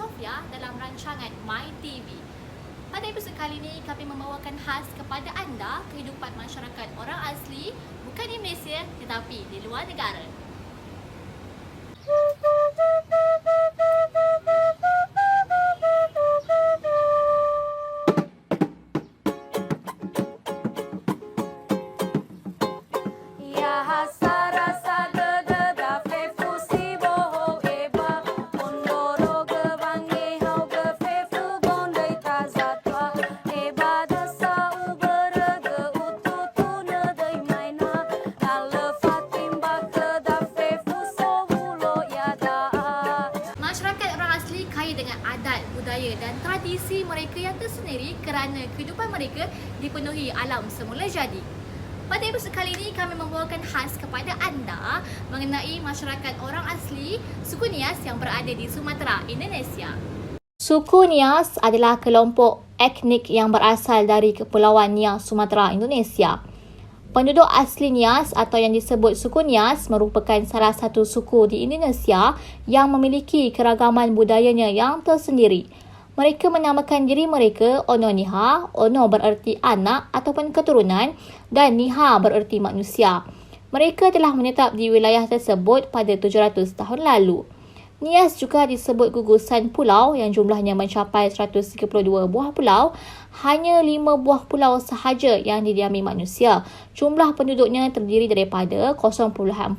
Sofia dalam rancangan My TV. Pada episod kali ini, kami membawakan khas kepada anda kehidupan masyarakat orang asli bukan di Malaysia tetapi di luar negara. Dengan adat, budaya dan tradisi mereka yang tersendiri kerana kehidupan mereka dipenuhi alam semula jadi. Pada episod kali ini kami membawakan khas kepada anda mengenai masyarakat orang asli suku Nias yang berada di Sumatera, Indonesia. Suku Nias adalah kelompok etnik yang berasal dari Kepulauan Nias, Sumatera, Indonesia. Penduduk asli Nias atau yang disebut suku Nias merupakan salah satu suku di Indonesia yang memiliki keragaman budayanya yang tersendiri. Mereka menamakan diri mereka Ono Niha. Ono bererti anak ataupun keturunan dan Niha bererti manusia. Mereka telah menetap di wilayah tersebut pada 700 tahun lalu. Nias juga disebut gugusan pulau yang jumlahnya mencapai 132 buah pulau. Hanya 5 buah pulau sahaja yang didiami manusia. Jumlah penduduknya terdiri daripada 0.44%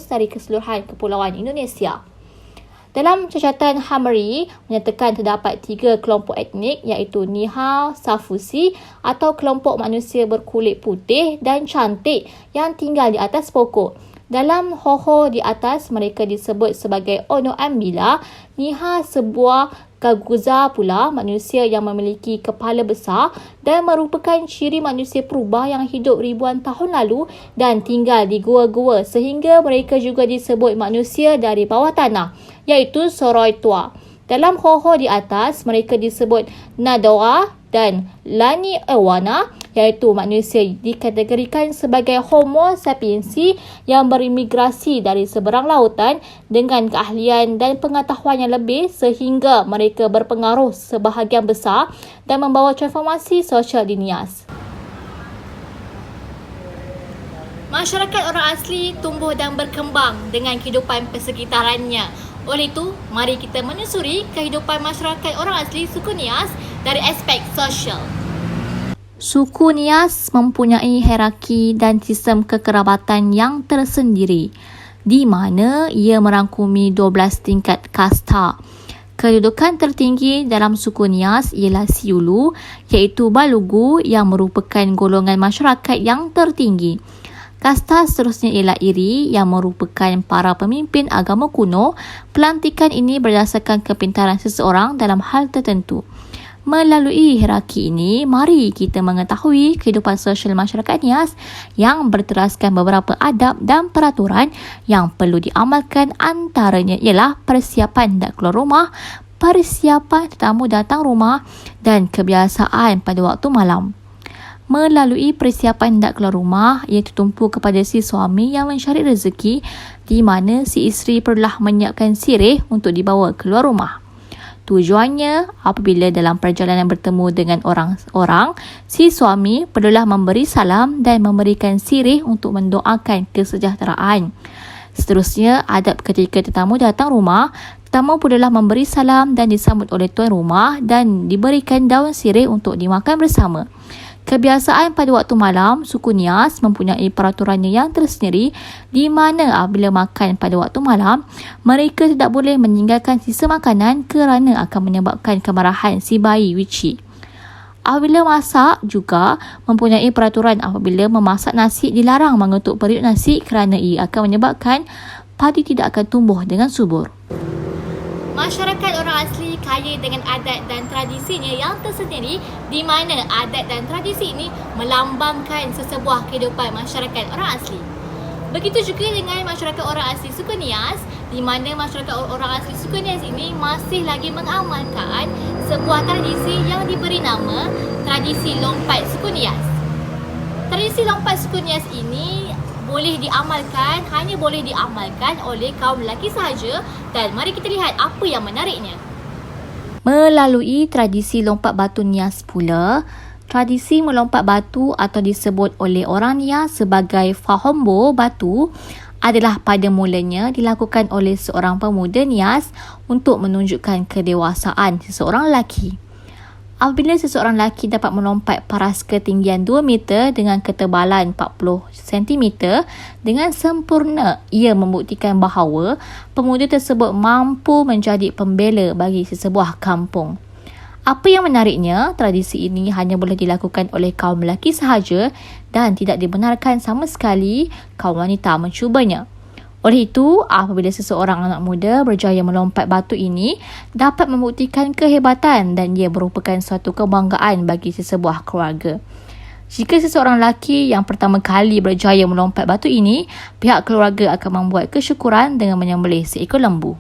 dari keseluruhan kepulauan Indonesia. Dalam cacatan Hamari menyatakan terdapat 3 kelompok etnik iaitu Niha Safusi atau kelompok manusia berkulit putih dan cantik yang tinggal di atas pokok. Dalam hoho di atas mereka disebut sebagai Ono Ambila. Niha sebuah Gaguza pula manusia yang memiliki kepala besar dan merupakan ciri manusia purba yang hidup ribuan tahun lalu dan tinggal di gua-gua sehingga mereka juga disebut manusia dari bawah tanah iaitu Soroi Tua. Dalam hoho di atas mereka disebut Nadoa dan Lani Ewana iaitu manusia dikategorikan sebagai Homo sapiensi yang berimigrasi dari seberang lautan dengan keahlian dan pengetahuan yang lebih sehingga mereka berpengaruh sebahagian besar dan membawa transformasi sosial di Nias. Masyarakat orang asli tumbuh dan berkembang dengan kehidupan persekitarannya. Oleh itu, mari kita menyusuri kehidupan masyarakat orang asli suku Nias dari aspek sosial. Suku Nias mempunyai hierarki dan sistem kekerabatan yang tersendiri, di mana ia merangkumi 12 tingkat kasta. Kedudukan tertinggi dalam suku Nias ialah Siulu, iaitu Balugu yang merupakan golongan masyarakat yang tertinggi. Kasta seterusnya ialah Iri yang merupakan para pemimpin agama kuno. Pelantikan ini berdasarkan kepintaran seseorang dalam hal tertentu. Melalui hierarki ini, mari kita mengetahui kehidupan sosial masyarakat Nias yang berteraskan beberapa adab dan peraturan yang perlu diamalkan. Antaranya ialah persiapan hendak keluar rumah, persiapan tetamu datang rumah dan kebiasaan pada waktu malam. Melalui persiapan hendak keluar rumah, ia tertumpu kepada si suami yang mencari rezeki di mana si isteri perlulah menyiapkan sirih untuk dibawa keluar rumah. Tujuannya, apabila dalam perjalanan bertemu dengan orang-orang, si suami perlulah memberi salam dan memberikan sirih untuk mendoakan kesejahteraan. Seterusnya, adab ketika tetamu datang rumah, tetamu perlulah memberi salam dan disambut oleh tuan rumah dan diberikan daun sirih untuk dimakan bersama. Kebiasaan pada waktu malam, suku Nias mempunyai peraturannya yang tersendiri di mana apabila makan pada waktu malam, mereka tidak boleh meninggalkan sisa makanan kerana akan menyebabkan kemarahan si bayi Wici. Apabila masak juga mempunyai peraturan apabila memasak nasi dilarang mengetuk periuk nasi kerana ia akan menyebabkan padi tidak akan tumbuh dengan subur. Masyarakat orang asli kaya dengan adat dan tradisinya yang tersendiri di mana adat dan tradisi ini melambangkan sesebuah kehidupan masyarakat orang asli. Begitu juga dengan masyarakat orang asli suku Nias di mana masyarakat orang asli suku Nias ini masih lagi mengamalkan sebuah tradisi yang diberi nama tradisi lompat suku Nias. Tradisi lompat suku Nias ini hanya boleh diamalkan oleh kaum lelaki sahaja dan mari kita lihat apa yang menariknya. Melalui tradisi lompat batu Nias pula, tradisi melompat batu atau disebut oleh orang Nias sebagai Fahombo batu adalah pada mulanya dilakukan oleh seorang pemuda Nias untuk menunjukkan kedewasaan seseorang lelaki. Apabila seseorang lelaki dapat melompat paras ketinggian 2 meter dengan ketebalan 40 cm dengan sempurna, ia membuktikan bahawa pemuda tersebut mampu menjadi pembela bagi sesebuah kampung. Apa yang menariknya, tradisi ini hanya boleh dilakukan oleh kaum lelaki sahaja dan tidak dibenarkan sama sekali kaum wanita mencubanya. Oleh itu, apabila seseorang anak muda berjaya melompat batu ini, dapat membuktikan kehebatan dan ia merupakan suatu kebanggaan bagi sesebuah keluarga. Jika seseorang lelaki yang pertama kali berjaya melompat batu ini, pihak keluarga akan membuat kesyukuran dengan menyembelih seekor lembu.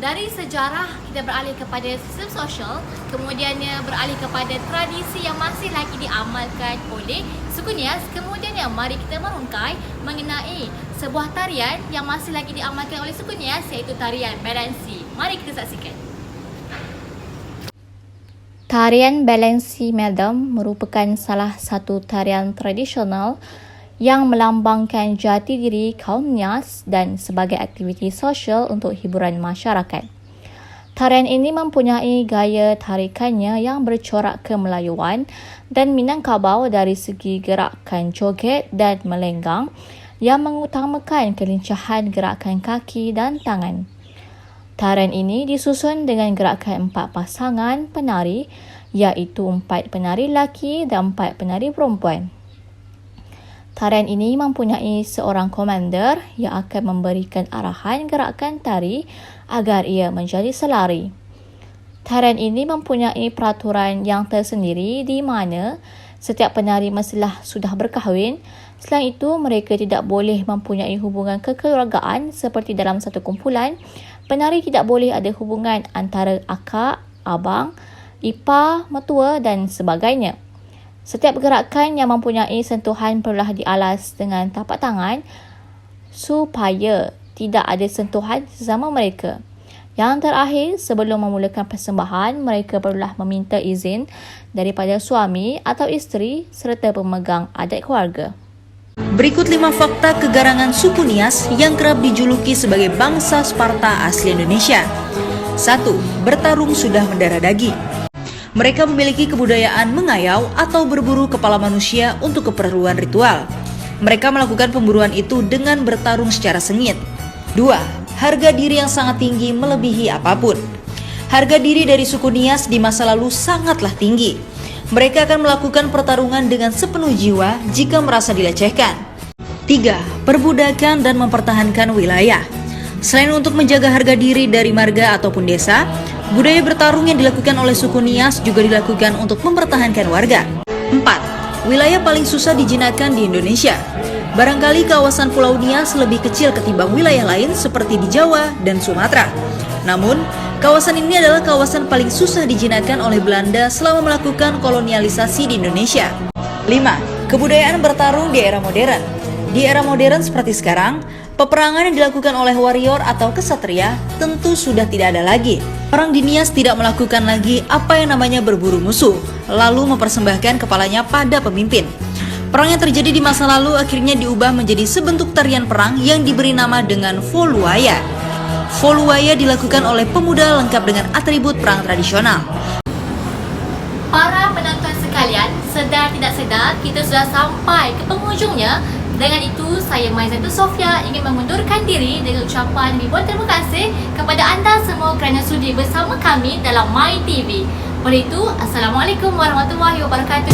Dari sejarah, kita beralih kepada sistem sosial, kemudiannya beralih kepada tradisi yang masih lagi diamalkan oleh suku Nias, kemudiannya mari kita merungkai mengenai sebuah tarian yang masih lagi diamalkan oleh suku Nias, iaitu tarian Balenci. Mari kita saksikan. Tarian Balenci Madam merupakan salah satu tarian tradisional yang melambangkan jati diri kaum Nias dan sebagai aktiviti sosial untuk hiburan masyarakat. Tarian ini mempunyai gaya tarikannya yang bercorak kemelayuan dan Minangkabau dari segi gerakan joget dan melenggang yang mengutamakan kelincahan gerakan kaki dan tangan. Tarian ini disusun dengan gerakan 4 pasangan penari, iaitu 4 penari lelaki dan 4 penari perempuan. Tarian ini mempunyai seorang komander yang akan memberikan arahan gerakan tari agar ia menjadi selari. Tarian ini mempunyai peraturan yang tersendiri di mana setiap penari mestilah sudah berkahwin. Selain itu, mereka tidak boleh mempunyai hubungan kekeluargaan seperti dalam satu kumpulan. Penari tidak boleh ada hubungan antara akak, abang, ipar, mertua dan sebagainya. Setiap gerakan yang mempunyai sentuhan perlulah dialas dengan tapak tangan supaya tidak ada sentuhan sesama mereka. Yang terakhir, sebelum memulakan persembahan, mereka perlulah meminta izin daripada suami atau isteri serta pemegang adat keluarga. Berikut 5 fakta kegarangan suku Nias yang kerap dijuluki sebagai bangsa Sparta asli Indonesia. 1. Bertarung sudah mendarah daging. Mereka memiliki kebudayaan mengayau atau berburu kepala manusia untuk keperluan ritual. Mereka melakukan pemburuan itu dengan bertarung secara sengit. 2. Harga diri yang sangat tinggi melebihi apapun. Harga diri dari suku Nias di masa lalu sangatlah tinggi. Mereka akan melakukan pertarungan dengan sepenuh jiwa jika merasa dilecehkan. 3. Perbudakan dan mempertahankan wilayah. Selain untuk menjaga harga diri dari marga ataupun desa, budaya bertarung yang dilakukan oleh suku Nias juga dilakukan untuk mempertahankan warga. 4. Wilayah paling susah dijinakkan di Indonesia. Barangkali kawasan Pulau Nias lebih kecil ketimbang wilayah lain seperti di Jawa dan Sumatera. Namun, kawasan ini adalah kawasan paling susah dijinakkan oleh Belanda selama melakukan kolonialisasi di Indonesia. 5. Kebudayaan bertarung di era modern. Di era modern seperti sekarang, peperangan yang dilakukan oleh warrior atau kesatria tentu sudah tidak ada lagi. Orang di Nias tidak melakukan lagi apa yang namanya berburu musuh, lalu mempersembahkan kepalanya pada pemimpin. Perang yang terjadi di masa lalu akhirnya diubah menjadi sebentuk tarian perang yang diberi nama dengan Foluaya. Foluaya dilakukan oleh pemuda lengkap dengan atribut perang tradisional. Para penonton sekalian, sedar tidak sedar kita sudah sampai ke penghujungnya. Dengan itu, saya Maizatul Sofia ingin mengundurkan diri dengan ucapan ribuan terima kasih kepada anda semua kerana sudi bersama kami dalam My TV. Oleh itu, Assalamualaikum warahmatullahi wabarakatuh.